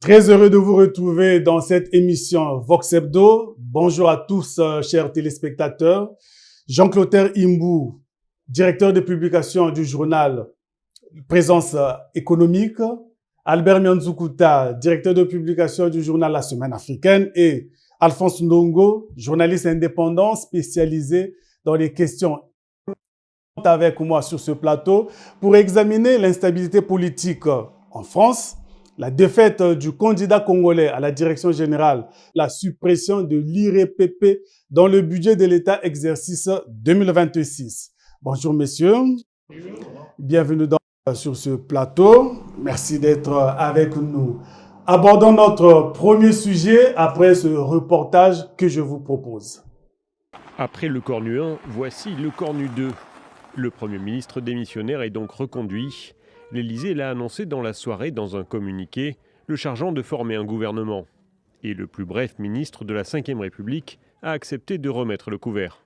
Très heureux de vous retrouver dans cette émission Vox Hebdo. Bonjour à tous, chers téléspectateurs. Jean-Clotaire Imbou, directeur de publication du journal Présence économique. Albert Mianzoukuta, directeur de publication du journal La Semaine africaine. Et Alphonse Ndongo, journaliste indépendant spécialisé dans les questions avec moi sur ce plateau pour examiner l'instabilité politique en France, la défaite du candidat congolais à la direction générale, la suppression de l'IRPP dans le budget de l'État exercice 2026. Bonjour messieurs, bienvenue sur ce plateau. Merci d'être avec nous. Abordons notre premier sujet après ce reportage que je vous propose. Après le Cornu 1, voici le Cornu 2. Le Premier ministre démissionnaire est donc reconduit. L'Élysée l'a annoncé dans la soirée dans un communiqué, le chargeant de former un gouvernement. Et le plus bref ministre de la Ve République a accepté de remettre le couvert.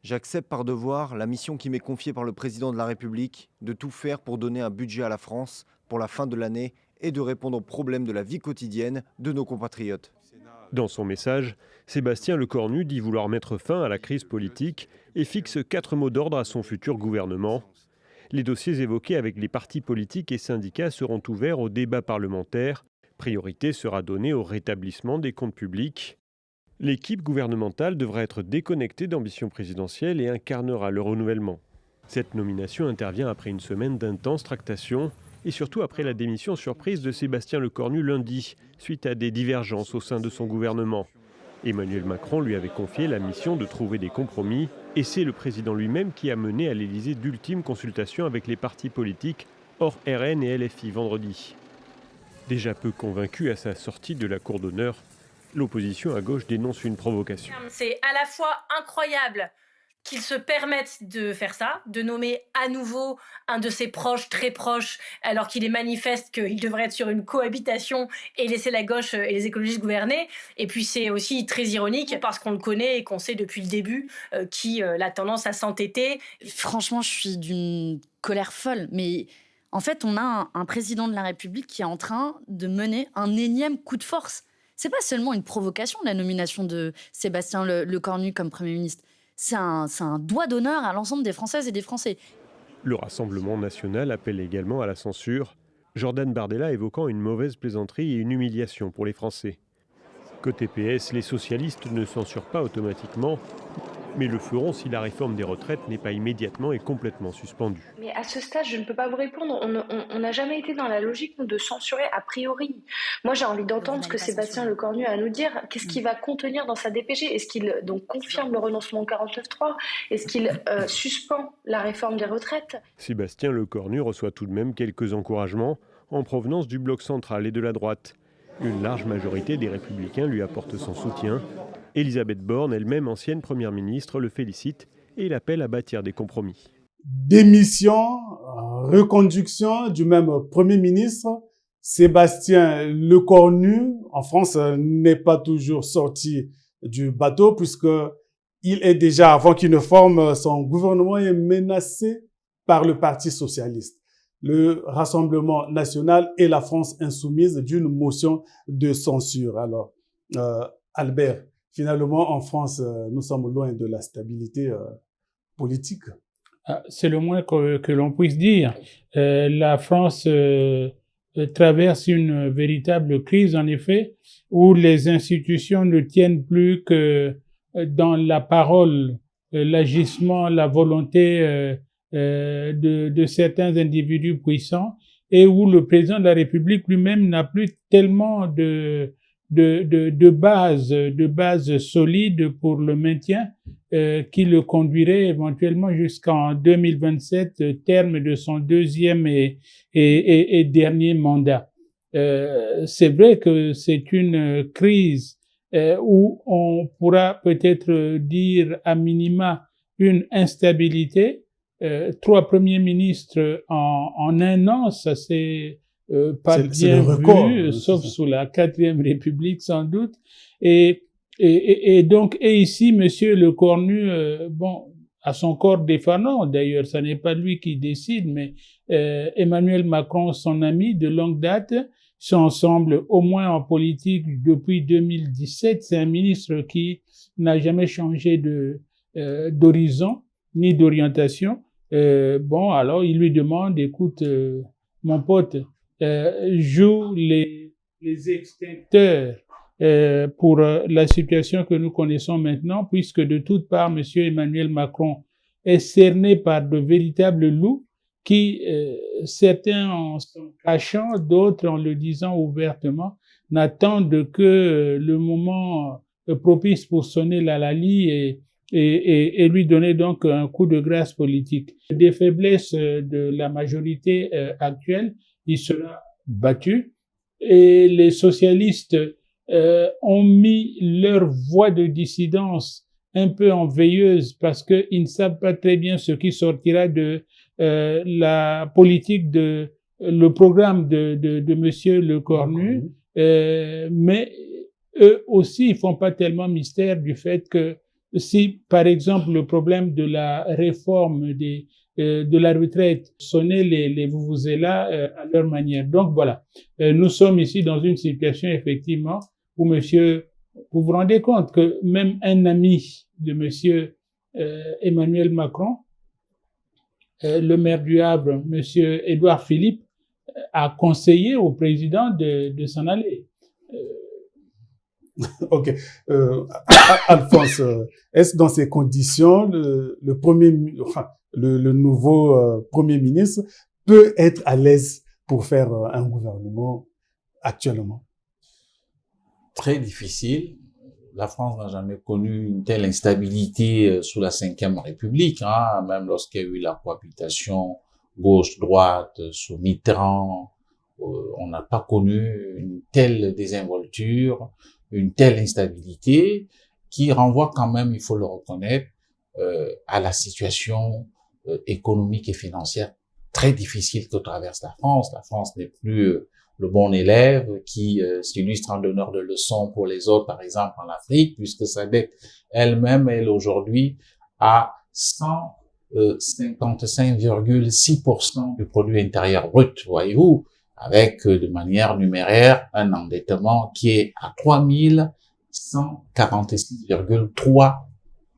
J'accepte par devoir la mission qui m'est confiée par le président de la République de tout faire pour donner un budget à la France pour la fin de l'année et de répondre aux problèmes de la vie quotidienne de nos compatriotes. Dans son message, Sébastien Lecornu dit vouloir mettre fin à la crise politique et fixe 4 mots d'ordre à son futur gouvernement. Les dossiers évoqués avec les partis politiques et syndicats seront ouverts au débat parlementaire. Priorité sera donnée au rétablissement des comptes publics. L'équipe gouvernementale devra être déconnectée d'ambition présidentielle et incarnera le renouvellement. Cette nomination intervient après une semaine d'intenses tractations et surtout après la démission surprise de Sébastien Lecornu lundi, suite à des divergences au sein de son gouvernement. Emmanuel Macron lui avait confié la mission de trouver des compromis et c'est le président lui-même qui a mené à l'Élysée d'ultimes consultations avec les partis politiques hors RN et LFI vendredi. Déjà peu convaincu à sa sortie de la cour d'honneur, l'opposition à gauche dénonce une provocation. C'est à la fois incroyable qu'ils se permettent de faire ça, de nommer à nouveau un de ses proches, très proches, alors qu'il est manifeste qu'il devrait être sur une cohabitation et laisser la gauche et les écologistes gouverner. Et puis c'est aussi très ironique parce qu'on le connaît et qu'on sait depuis le début qu'il a tendance à s'entêter. Franchement, je suis d'une colère folle, mais en fait, on a un président de la République qui est en train de mener un énième coup de force. C'est pas seulement une provocation, la nomination de Sébastien Lecornu comme Premier ministre. C'est un doigt d'honneur à l'ensemble des Françaises et des Français. Le Rassemblement national appelle également à la censure, Jordan Bardella évoquant une mauvaise plaisanterie et une humiliation pour les Français. Côté PS, les socialistes ne censurent pas automatiquement, mais le feront si la réforme des retraites n'est pas immédiatement et complètement suspendue. Mais à ce stade, je ne peux pas vous répondre. On n'a jamais été dans la logique de censurer a priori. Moi, j'ai envie d'entendre ce que Sébastien Lecornu a à nous dire. Qu'est-ce qu'il va contenir dans sa DPG? Est-ce qu'il donc confirme le renoncement au 49.3? Est-ce qu'il suspend la réforme des retraites? Sébastien Lecornu reçoit tout de même quelques encouragements en provenance du bloc central et de la droite. Une large majorité des Républicains lui apporte son soutien. Elisabeth Borne, elle-même ancienne première ministre, le félicite et l'appelle à bâtir des compromis. Démission, reconduction du même Premier ministre, Sébastien Lecornu, en France, n'est pas toujours sorti du bateau puisque il est déjà, avant qu'il ne forme son gouvernement, est menacé par le Parti socialiste, le Rassemblement national et la France insoumise d'une motion de censure. Alors, Albert, finalement, en France, nous sommes loin de la stabilité politique. C'est le moins que l'on puisse dire. La France traverse une véritable crise, en effet, où les institutions ne tiennent plus que dans la parole, l'agissement, la volonté de certains individus puissants, et où le président de la République lui-même n'a plus tellement de base solide pour le maintien qui le conduirait éventuellement jusqu'en 2027, terme de son deuxième et dernier mandat. C'est vrai que c'est une crise où on pourra peut-être dire à minima une instabilité. 3 premiers ministres en un an, ça c'est pas bien vu, sauf sous la 4e République sans doute. Et donc, ici, Monsieur Lecornu, bon, à son corps défendant, d'ailleurs, ça n'est pas lui qui décide, mais Emmanuel Macron, son ami de longue date, sont ensemble au moins en politique depuis 2017. C'est un ministre qui n'a jamais changé d'horizon ni d'orientation. Bon, alors il lui demande, écoute, mon pote, joue les extincteurs pour la situation que nous connaissons maintenant, puisque de toutes parts, M. Emmanuel Macron est cerné par de véritables loups qui, certains en sont cachant, d'autres en le disant ouvertement, n'attendent que le moment propice pour sonner la lalie et lui donner donc un coup de grâce politique. Des faiblesses de la majorité actuelle, il sera battu et les socialistes ont mis leur voix de dissidence un peu en veilleuse parce qu'ils ne savent pas très bien ce qui sortira de la politique le programme de Monsieur Le Cornu, mais eux aussi ils font pas tellement mystère du fait que si par exemple le problème de la réforme de la retraite sonnait les vuvuzelas à leur manière. Donc voilà, nous sommes ici dans une situation effectivement où monsieur, vous vous rendez compte que même un ami de monsieur Emmanuel Macron, le maire du Havre, monsieur Édouard Philippe, a conseillé au président de s'en aller. Ok. Alphonse, est-ce dans ces conditions le nouveau Premier ministre peut être à l'aise pour faire un gouvernement actuellement? Très difficile. La France n'a jamais connu une telle instabilité sous la Ve République, hein, même lorsqu'il y a eu la cohabitation gauche-droite sous Mitterrand. On n'a pas connu une telle désinvolture, une telle instabilité qui renvoie quand même, il faut le reconnaître, à la situation économique et financière très difficile que traverse la France. La France n'est plus le bon élève qui s'illustre en donneur de leçons pour les autres, par exemple en Afrique, puisque sa dette elle-même, elle aujourd'hui, à 155,6% du produit intérieur brut, voyez-vous, avec de manière numéraire un endettement qui est à 3146,3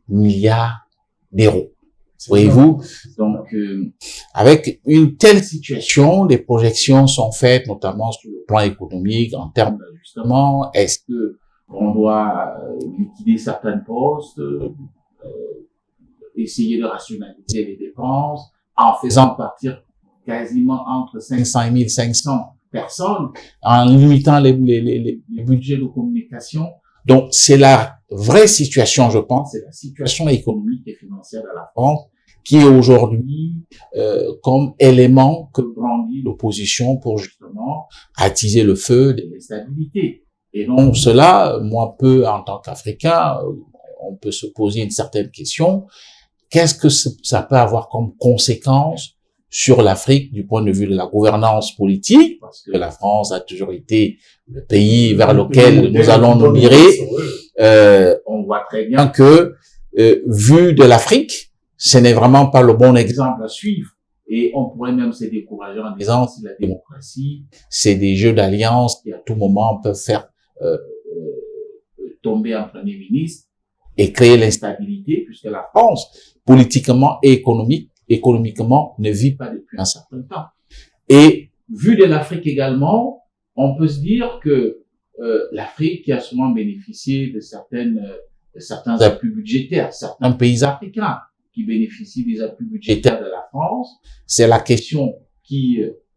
milliards d'euros. Voyez-vous, donc avec une telle situation, des projections sont faites, notamment sur le plan économique, en termes d'ajustement. Est-ce que on doit liquider certains postes, essayer de rationaliser les dépenses, en faisant partir quasiment entre 500 et 1500 personnes, en limitant les budgets de communication. Donc, c'est la vraie situation, je pense, c'est la situation économique et financière de la France qui est aujourd'hui comme élément que brandit l'opposition pour justement attiser le feu de l'instabilité. Et donc, cela, moi, en tant qu'Africain, on peut se poser une certaine question. Qu'est-ce que ça peut avoir comme conséquence sur l'Afrique du point de vue de la gouvernance politique, parce que la France a toujours été le pays vers lequel nous allons nous mirer. On voit très bien que, vu de l'Afrique, ce n'est vraiment pas le bon exemple à suivre. Et on pourrait même se décourager en disant si la démocratie, c'est des jeux d'alliance qui à tout moment peuvent faire tomber un Premier ministre et créer l'instabilité, puisque la France, politiquement et économiquement, ne vit pas depuis un certain temps. Et vu de l'Afrique également, on peut se dire que l'Afrique qui a souvent bénéficié de certains appuis budgétaires, certains pays africains qui bénéficient des appuis budgétaires de la France, c'est la question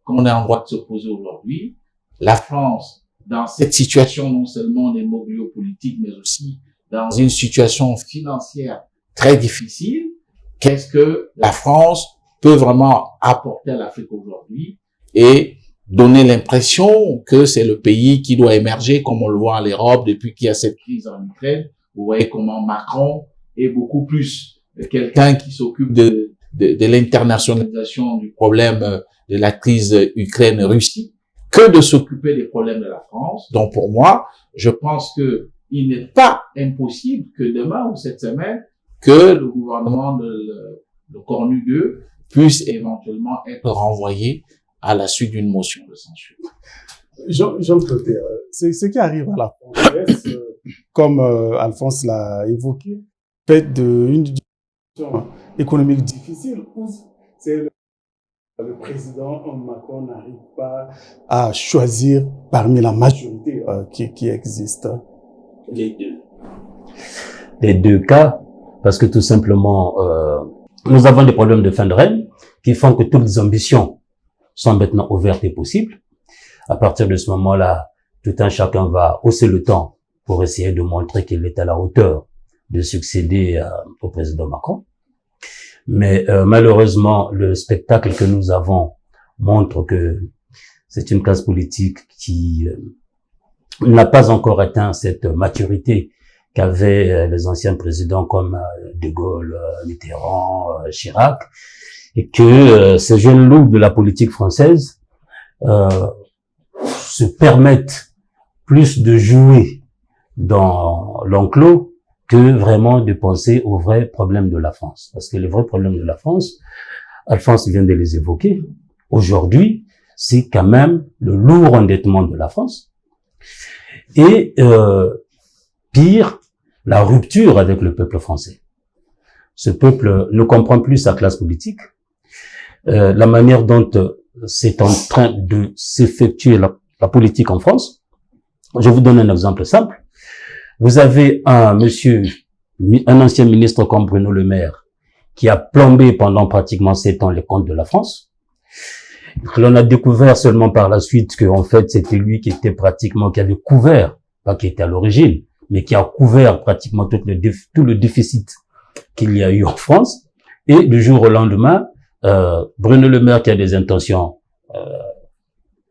qu'on est en droit de se poser aujourd'hui. La France, dans cette situation non seulement d'imbroglio politique, mais aussi dans une situation financière très difficile, qu'est-ce que la France peut vraiment apporter à l'Afrique aujourd'hui et donner l'impression que c'est le pays qui doit émerger, comme on le voit en Europe depuis qu'il y a cette crise en Ukraine. Vous voyez comment Macron est beaucoup plus quelqu'un qui s'occupe de l'internationalisation du problème de la crise Ukraine-Russie que de s'occuper des problèmes de la France. Donc pour moi, je pense que il n'est pas impossible que demain ou cette semaine, que le gouvernement de Cornu 2 puisse éventuellement être renvoyé à la suite d'une motion de censure. Jean-Claude, c'est ce qui arrive à la française, comme Alphonse l'a évoqué, fait d'une situation économique difficile, où c'est le président Macron n'arrive pas à choisir parmi la majorité qui existe. Les deux cas, parce que tout simplement, nous avons des problèmes de fin de règne qui font que toutes les ambitions sont maintenant ouvertes et possibles. À partir de ce moment-là, tout un chacun va hausser le temps pour essayer de montrer qu'il est à la hauteur de succéder au président Macron. Mais malheureusement, le spectacle que nous avons montre que c'est une classe politique qui n'a pas encore atteint cette maturité qu'avaient les anciens présidents comme De Gaulle, Mitterrand, Chirac, et que ces jeunes loups de la politique française se permettent plus de jouer dans l'enclos que vraiment de penser aux vrais problèmes de la France. Parce que les vrais problèmes de la France, Alphonse vient de les évoquer, aujourd'hui, c'est quand même le lourd endettement de la France. Et pire, la rupture avec le peuple français. Ce peuple ne comprend plus sa classe politique. La manière dont c'est en train de s'effectuer la politique en France. Je vous donne un exemple simple. Vous avez un ancien ministre comme Bruno Le Maire, qui a plombé pendant pratiquement 7 ans les comptes de la France. L'on a découvert seulement par la suite que, en fait, c'était lui qui avait couvert, pas qui était à l'origine, mais qui a couvert pratiquement tout le déficit qu'il y a eu en France. Et du jour au lendemain, Bruno Le Maire, qui a des intentions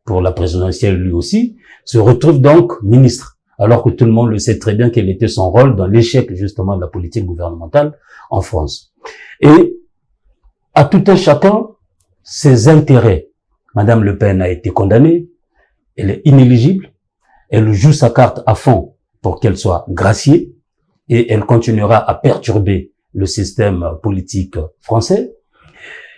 pour la présidentielle lui aussi, se retrouve donc ministre, alors que tout le monde le sait très bien quel était son rôle dans l'échec justement de la politique gouvernementale en France. Et à tout un chacun, ses intérêts. Madame Le Pen a été condamnée, elle est inéligible, elle joue sa carte à fond pour qu'elle soit graciée, et elle continuera à perturber le système politique français.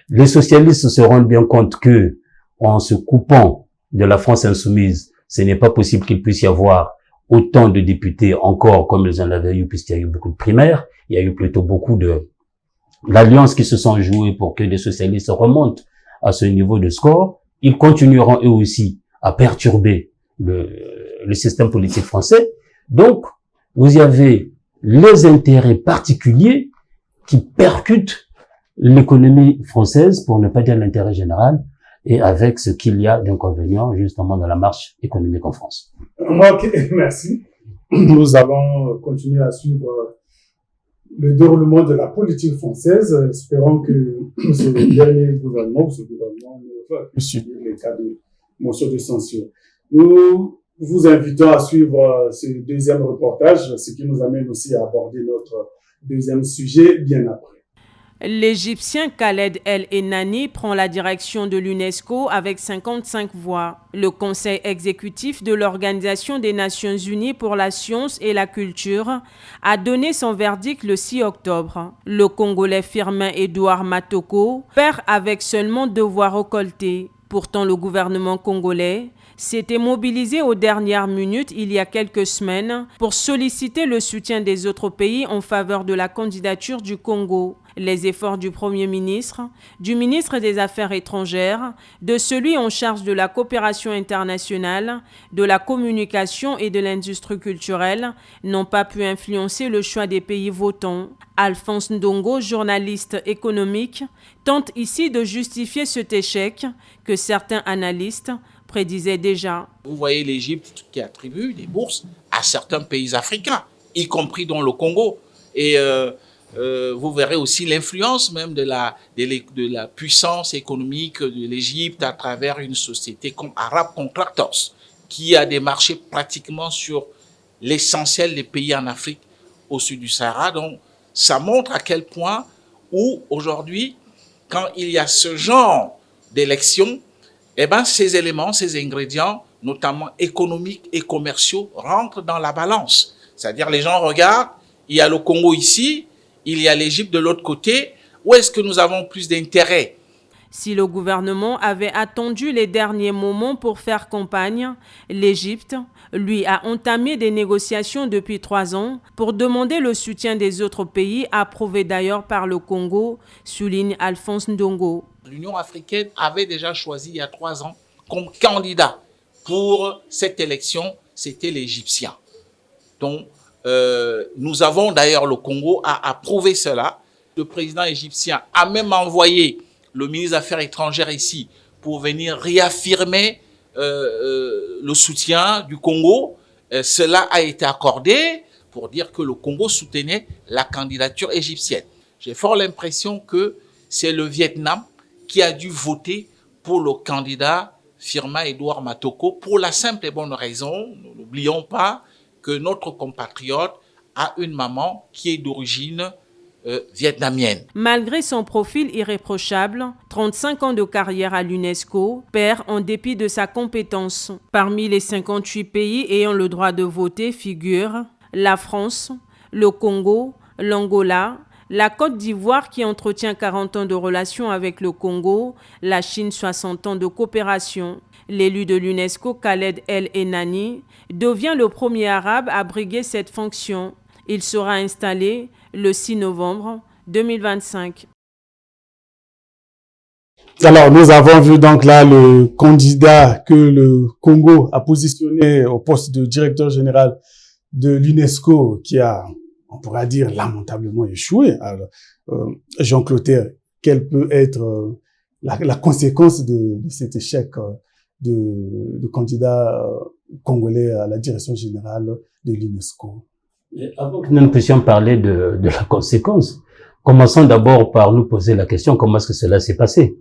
Les socialistes se rendent bien compte que, en se coupant de la France insoumise, ce n'est pas possible qu'il puisse y avoir autant de députés encore comme ils en avaient eu, puisqu'il y a eu beaucoup de primaires, il y a eu plutôt beaucoup d'alliances qui se sont jouées pour que les socialistes remontent à ce niveau de score. Ils continueront eux aussi à perturber le système politique français. Donc, vous y avez les intérêts particuliers qui percutent l'économie française, pour ne pas dire l'intérêt général, et avec ce qu'il y a d'inconvénients justement dans la marche économique en France. Ok, merci. Nous allons continuer à suivre le déroulement de la politique française. Espérons que ce dernier gouvernement, ne va plus subir les cas de motion de censure. Nous vous invitons à suivre ce deuxième reportage, ce qui nous amène aussi à aborder notre deuxième sujet bien après. L'Égyptien Khaled El Enani prend la direction de l'UNESCO avec 55 voix. Le Conseil exécutif de l'Organisation des Nations Unies pour la science et la culture a donné son verdict le 6 octobre. Le Congolais Firmin Edouard Matoko perd avec seulement 2 voix récoltées. Pourtant, le gouvernement congolais s'était mobilisé aux dernières minutes il y a quelques semaines pour solliciter le soutien des autres pays en faveur de la candidature du Congo. Les efforts du Premier ministre, du ministre des Affaires étrangères, de celui en charge de la coopération internationale, de la communication et de l'industrie culturelle n'ont pas pu influencer le choix des pays votants. Alphonse Ndongo, journaliste économique, tente ici de justifier cet échec que certains analystes prédisaient déjà. Vous voyez l'Égypte qui attribue des bourses à certains pays africains, y compris dans le Congo. Et vous verrez aussi l'influence même de la puissance économique de l'Égypte à travers une société comme Arab Contractors, qui a des marchés pratiquement sur l'essentiel des pays en Afrique au sud du Sahara. Donc, ça montre à quel point où aujourd'hui, quand il y a ce genre d'élections, eh ben, ces éléments, ces ingrédients, notamment économiques et commerciaux, rentrent dans la balance. C'est-à-dire, les gens regardent, il y a le Congo ici, il y a l'Égypte de l'autre côté. Où est-ce que nous avons plus d'intérêt? Si le gouvernement avait attendu les derniers moments pour faire campagne, l'Égypte, lui, a entamé des négociations depuis 3 ans pour demander le soutien des autres pays, approuvés d'ailleurs par le Congo, souligne Alphonse Ndongo. L'Union africaine avait déjà choisi il y a 3 ans comme candidat pour cette élection, c'était l'Égyptien. Donc, nous avons d'ailleurs, le Congo a approuvé cela. Le président égyptien a même envoyé le ministre des Affaires étrangères ici pour venir réaffirmer le soutien du Congo. Cela a été accordé pour dire que le Congo soutenait la candidature égyptienne. J'ai fort l'impression que c'est le Vietnam qui a dû voter pour le candidat Firmin Edouard Matoko pour la simple et bonne raison, n'oublions pas, que notre compatriote a une maman qui est d'origine vietnamienne. Malgré son profil irréprochable, 35 ans de carrière à l'UNESCO, perd en dépit de sa compétence. Parmi les 58 pays ayant le droit de voter figurent la France, le Congo, l'Angola, la Côte d'Ivoire qui entretient 40 ans de relations avec le Congo, la Chine 60 ans de coopération. L'élu de l'UNESCO, Khaled El Enani, devient le premier arabe à briguer cette fonction. Il sera installé le 6 novembre 2025. Alors, nous avons vu donc là le candidat que le Congo a positionné au poste de directeur général de l'UNESCO qui a, on pourra dire, lamentablement échoué. Alors, Jean-Claude, quelle peut être la conséquence de cet échec de candidat congolais à la direction générale de l'UNESCO? Avant que nous ne puissions parler de la conséquence, commençons d'abord par nous poser la question comment est-ce que cela s'est passé.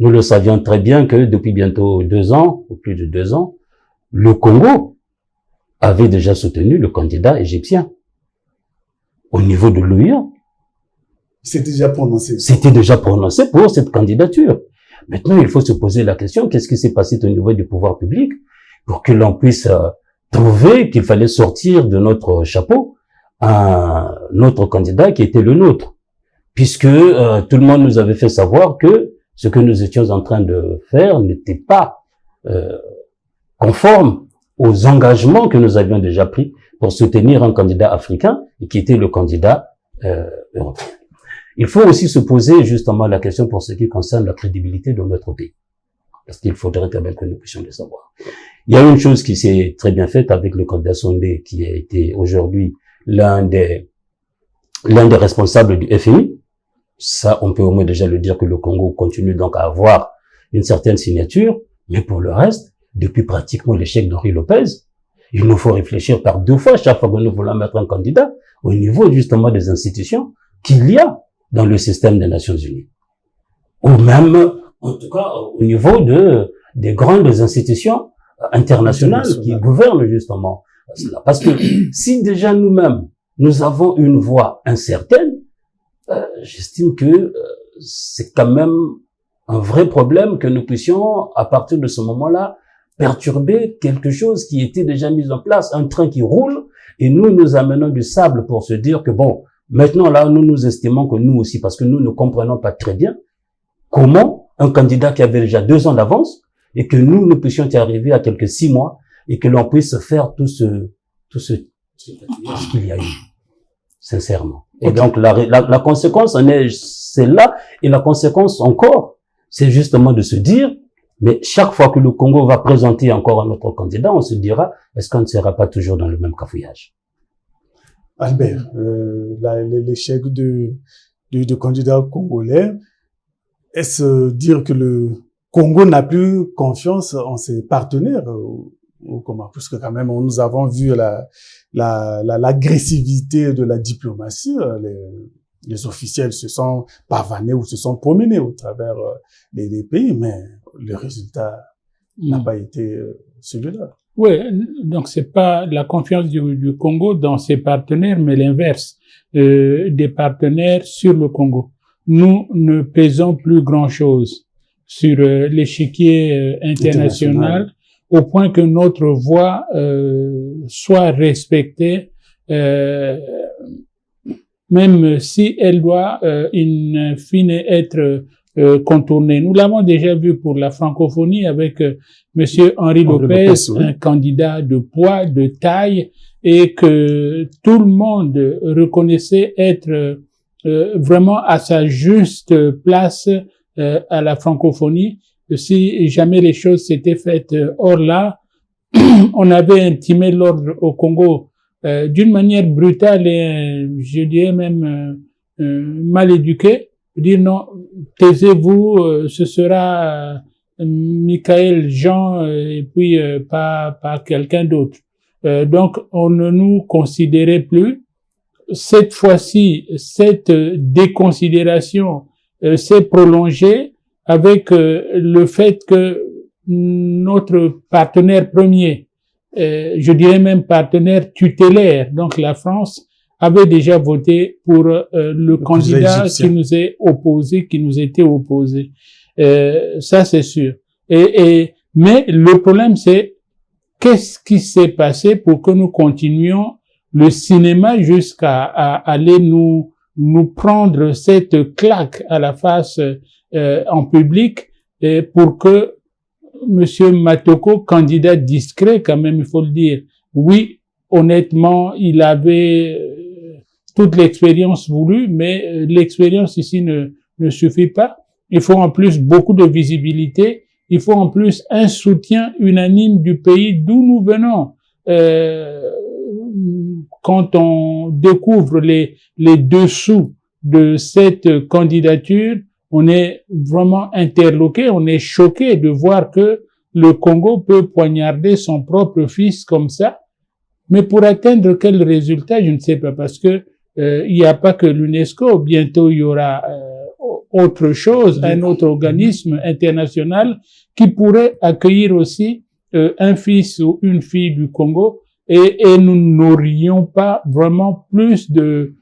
Nous le savions très bien que depuis bientôt 2 ans, ou plus de 2 ans, le Congo avait déjà soutenu le candidat égyptien. Au niveau de l'OUA, c'était déjà prononcé. C'était déjà prononcé pour cette candidature. Maintenant, il faut se poser la question, qu'est-ce qui s'est passé au niveau du pouvoir public pour que l'on puisse trouver qu'il fallait sortir de notre chapeau un autre candidat qui était le nôtre, puisque tout le monde nous avait fait savoir que ce que nous étions en train de faire n'était pas conforme aux engagements que nous avions déjà pris pour soutenir un candidat africain et qui était le candidat européen. Il faut aussi se poser justement la question pour ce qui concerne la crédibilité de notre pays. Parce qu'il faudrait quand même que nous puissions le savoir. Il y a une chose qui s'est très bien faite avec le candidat Sondé, qui a été aujourd'hui l'un des responsables du FMI. Ça, on peut au moins déjà le dire que le Congo continue donc à avoir une certaine signature. Mais pour le reste, depuis pratiquement l'échec d'Henri Lopez, il nous faut réfléchir par 2 fois chaque fois que nous voulons mettre un candidat au niveau justement des institutions qu'il y a dans le système des Nations Unies. Ou même, en tout cas, au niveau des grandes institutions internationales qui gouvernent justement cela. Parce que si déjà nous-mêmes, nous avons une voix incertaine, j'estime que c'est quand même un vrai problème que nous puissions, à partir de ce moment-là, perturber quelque chose qui était déjà mis en place, un train qui roule, et nous amenons du sable pour se dire que bon, maintenant là, nous estimons que nous aussi, parce que nous ne comprenons pas très bien comment un candidat qui avait déjà 2 ans d'avance, et que nous puissions y arriver à quelques 6 mois, et que l'on puisse faire tout ce qu'il y a eu, sincèrement. Et donc, la conséquence, c'est là, et la conséquence encore, c'est justement de se dire, mais chaque fois que le Congo va présenter encore un autre candidat, on se dira, est-ce qu'on ne sera pas toujours dans le même cafouillage? Albert, l'échec de candidats congolais, est-ce dire que le Congo n'a plus confiance en ses partenaires ou comment? Parce que quand même, nous avons vu l'agressivité de la diplomatie. Les officiels se sont pavanés ou se sont promenés au travers des pays, mais le résultat n'a pas été celui-là. Oui, donc c'est pas la confiance du Congo dans ses partenaires, mais l'inverse, des partenaires sur le Congo. Nous ne pesons plus grand-chose sur l'échiquier international au point que notre voix soit respectée, même si elle doit in fine être contourner. Nous l'avons déjà vu pour la francophonie avec Monsieur Henri Lopez, oui. Un candidat de poids, de taille, et que tout le monde reconnaissait être vraiment à sa juste place à la francophonie. Si jamais les choses s'étaient faites hors là, on avait intimé l'ordre au Congo d'une manière brutale et je dirais même mal éduquée. Dire non, taisez-vous, ce sera Michael Jean et puis pas quelqu'un d'autre. Donc on ne nous considérait plus. Cette fois-ci, cette déconsidération s'est prolongée avec le fait que notre partenaire premier, je dirais même partenaire tutélaire, donc la France, avait déjà voté pour le candidat qui nous est opposé, qui nous était opposé. Ça c'est sûr. Mais le problème c'est qu'est-ce qui s'est passé pour que nous continuions le cinéma jusqu'à aller nous prendre cette claque à la face en public pour que Monsieur Matoko, candidat discret quand même, il faut le dire, oui, honnêtement, il avait toute l'expérience voulue, mais l'expérience ici ne suffit pas. Il faut en plus beaucoup de visibilité, il faut en plus un soutien unanime du pays d'où nous venons. Quand on découvre les dessous de cette candidature, on est vraiment interloqué, on est choqué de voir que le Congo peut poignarder son propre fils comme ça. Mais pour atteindre quel résultat, je ne sais pas, parce que il n'y a pas que l'UNESCO, bientôt il y aura autre chose, un autre organisme international qui pourrait accueillir aussi un fils ou une fille du Congo et nous n'aurions pas vraiment plus de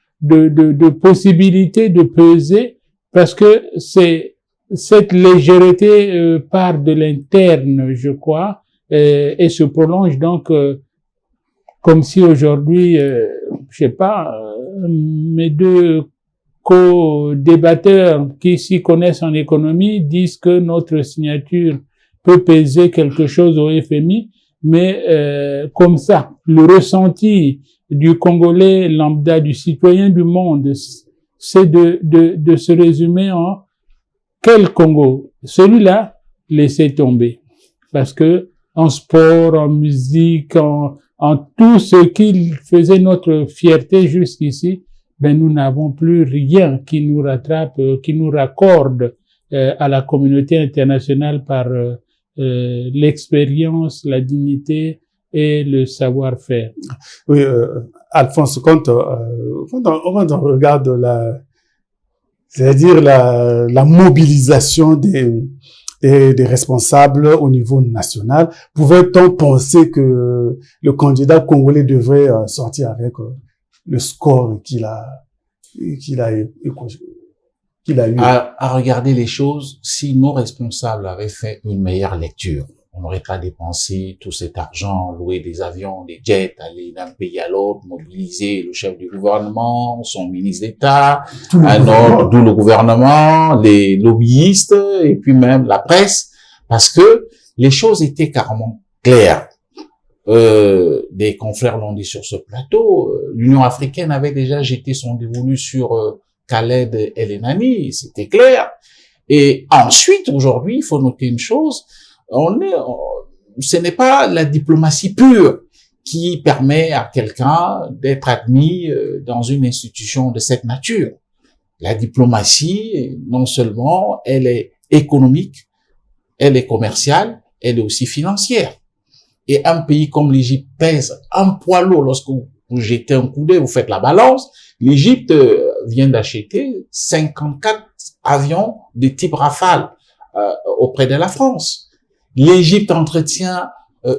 possibilités de peser. Parce que cette légèreté part de l'interne, je crois, et se prolonge donc comme si aujourd'hui, je sais pas, mes deux co-débatteurs qui s'y connaissent en économie disent que notre signature peut peser quelque chose au FMI, mais comme ça, le ressenti du Congolais lambda, du citoyen du monde, c'est de se résumer en quel Congo? Celui-là, laissez tomber. Parce que en sport, en musique, en tout ce qui faisait notre fierté jusqu'ici, ben nous n'avons plus rien qui nous rattrape, qui nous raccorde à la communauté internationale par l'expérience, la dignité et le savoir-faire. Oui, Alphonse, quand on regarde la mobilisation des responsables au niveau national, pouvait-on penser que le candidat congolais devrait sortir avec le score qu'il a eu? À regarder les choses, si nos responsables avaient fait une meilleure lecture, on n'aurait pas dépensé tout cet argent, loué des avions, des jets, aller d'un pays à l'autre, mobiliser le chef du gouvernement, son ministre d'État, tout le gouvernement, les lobbyistes, et puis même la presse, parce que les choses étaient carrément claires. Des confrères l'ont dit sur ce plateau, l'Union africaine avait déjà jeté son dévolu sur Khaled El-Enani, c'était clair. Et ensuite, aujourd'hui, il faut noter une chose, ce n'est pas la diplomatie pure qui permet à quelqu'un d'être admis dans une institution de cette nature. La diplomatie, non seulement, elle est économique, elle est commerciale, elle est aussi financière. Et un pays comme l'Égypte pèse un poids lourd lorsque vous jetez un coup d'œil, vous faites la balance. L'Égypte vient d'acheter 54 avions de type Rafale auprès de la France. L'Égypte entretient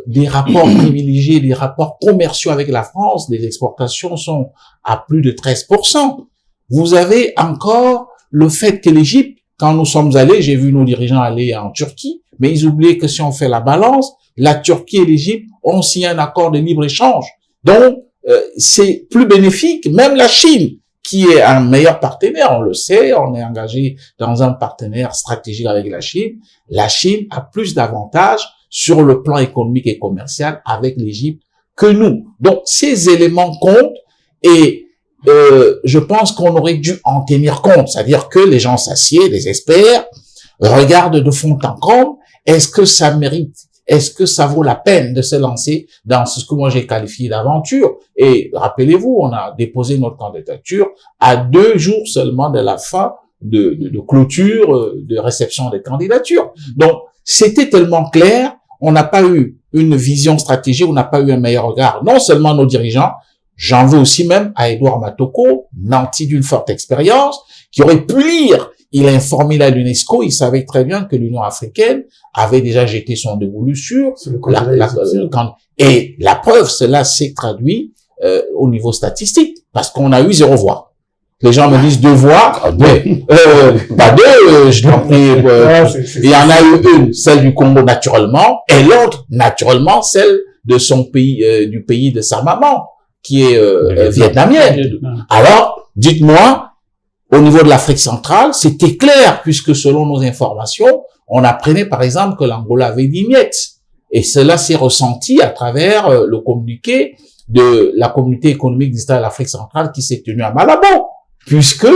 des rapports privilégiés, des rapports commerciaux avec la France. Les exportations sont à plus de 13%. Vous avez encore le fait que l'Égypte, quand nous sommes allés, j'ai vu nos dirigeants aller en Turquie, mais ils oubliaient que si on fait la balance, la Turquie et l'Égypte ont signé un accord de libre-échange. Donc, c'est plus bénéfique. Même la Chine, qui est un meilleur partenaire. On le sait, on est engagé dans un partenaire stratégique avec la Chine. La Chine a plus d'avantages sur le plan économique et commercial avec l'Égypte que nous. Donc, ces éléments comptent et je pense qu'on aurait dû en tenir compte. C'est-à-dire que les gens s'assiedent, les experts, regardent de fond en comble. Est-ce que ça mérite? Est-ce que ça vaut la peine de se lancer dans ce que moi j'ai qualifié d'aventure? Et rappelez-vous, on a déposé notre candidature à 2 jours seulement de la fin de clôture, de réception des candidatures. Donc, c'était tellement clair, on n'a pas eu une vision stratégique, on n'a pas eu un meilleur regard. Non seulement nos dirigeants, j'en veux aussi même à Edouard Matoko, nanti d'une forte expérience, qui aurait pu lire. Il a informé la l'UNESCO, il savait très bien que l'Union africaine avait déjà jeté son dévolu sur et la preuve, cela s'est traduit au niveau statistique, parce qu'on a eu 0 voix. Les gens me disent 2 voix, mais pas 2, je t'en prie. Il y en a eu une, celle du Congo naturellement, et l'autre naturellement celle de son pays, du pays de sa maman, qui est vietnamienne. Alors, dites-moi. Au niveau de l'Afrique centrale, c'était clair, puisque selon nos informations, on apprenait par exemple que l'Angola avait 10 miettes. Et cela s'est ressenti à travers le communiqué de la communauté économique d'État de l'Afrique centrale qui s'est tenue à Malabo, puisque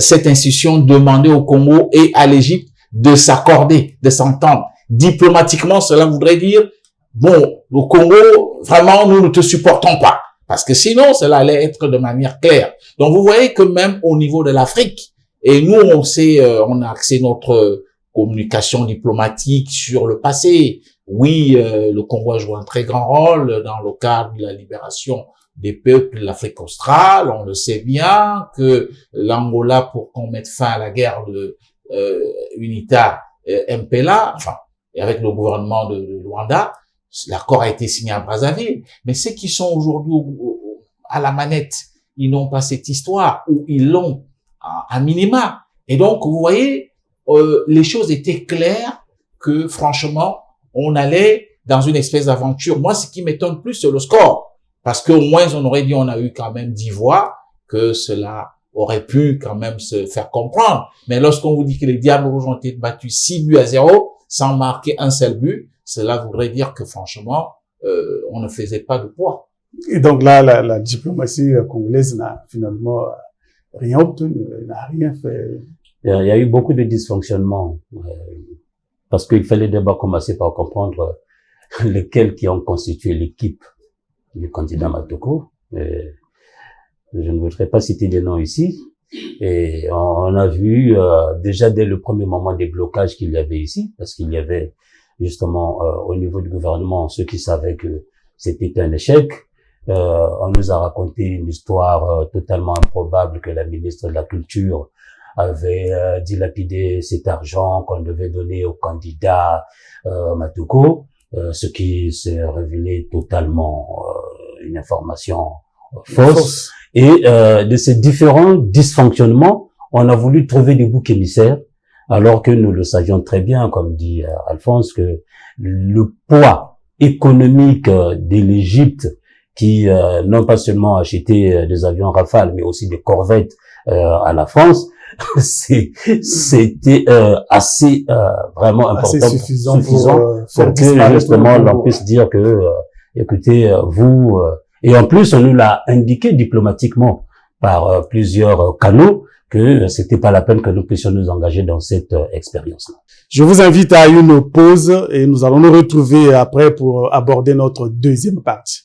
cette institution demandait au Congo et à l'Égypte de s'accorder, de s'entendre. Diplomatiquement, cela voudrait dire, bon, au Congo, vraiment, nous ne te supportons pas. Parce que sinon, cela allait être de manière claire. Donc, vous voyez que même au niveau de l'Afrique, et nous, on sait, on a axé notre communication diplomatique sur le passé. Oui, le Congo a joué un très grand rôle dans le cadre de la libération des peuples de l'Afrique australe. On le sait bien que l'Angola, pour qu'on mette fin à la guerre de UNITA MPLA, enfin, et avec le gouvernement de Luanda, l'accord a été signé à Brazzaville, mais ceux qui sont aujourd'hui à la manette, ils n'ont pas cette histoire, ou ils l'ont à minima. Et donc, vous voyez, les choses étaient claires que, franchement, on allait dans une espèce d'aventure. Moi, ce qui m'étonne plus, c'est le score. Parce qu'au moins, on aurait dit, on a eu quand même 10 voix, que cela aurait pu quand même se faire comprendre. Mais lorsqu'on vous dit que les Diables Rouges ont été battus 6-0, sans marquer un seul but, cela voudrait dire que franchement, on ne faisait pas de poids. Et donc là, la diplomatie congolaise n'a finalement rien obtenu, n'a rien fait. Il y a eu beaucoup de dysfonctionnements, parce qu'il fallait d'abord commencer par comprendre lesquels qui ont constitué l'équipe du candidat Matoko. Je ne voudrais pas citer des noms ici. Et on a vu déjà dès le premier moment des blocages qu'il y avait ici, parce qu'il y avait justement au niveau du gouvernement ceux qui savaient que c'était un échec. On nous a raconté une histoire totalement improbable que la ministre de la Culture avait dilapidé cet argent qu'on devait donner au candidat Matoko, ce qui s'est révélé totalement une information fausse. Et de ces différents dysfonctionnements, on a voulu trouver des boucs émissaires, alors que nous le savions très bien, comme dit Alphonse, que le poids économique de l'Égypte, qui non pas seulement acheté des avions Rafale, mais aussi des corvettes à la France, c'était assez vraiment important, assez suffisant pour que justement l'on puisse dire que écoutez, vous et en plus on nous l'a indiqué diplomatiquement par plusieurs canaux que c'était pas la peine que nous puissions nous engager dans cette expérience-là. Je vous invite à une pause et nous allons nous retrouver après pour aborder notre deuxième partie.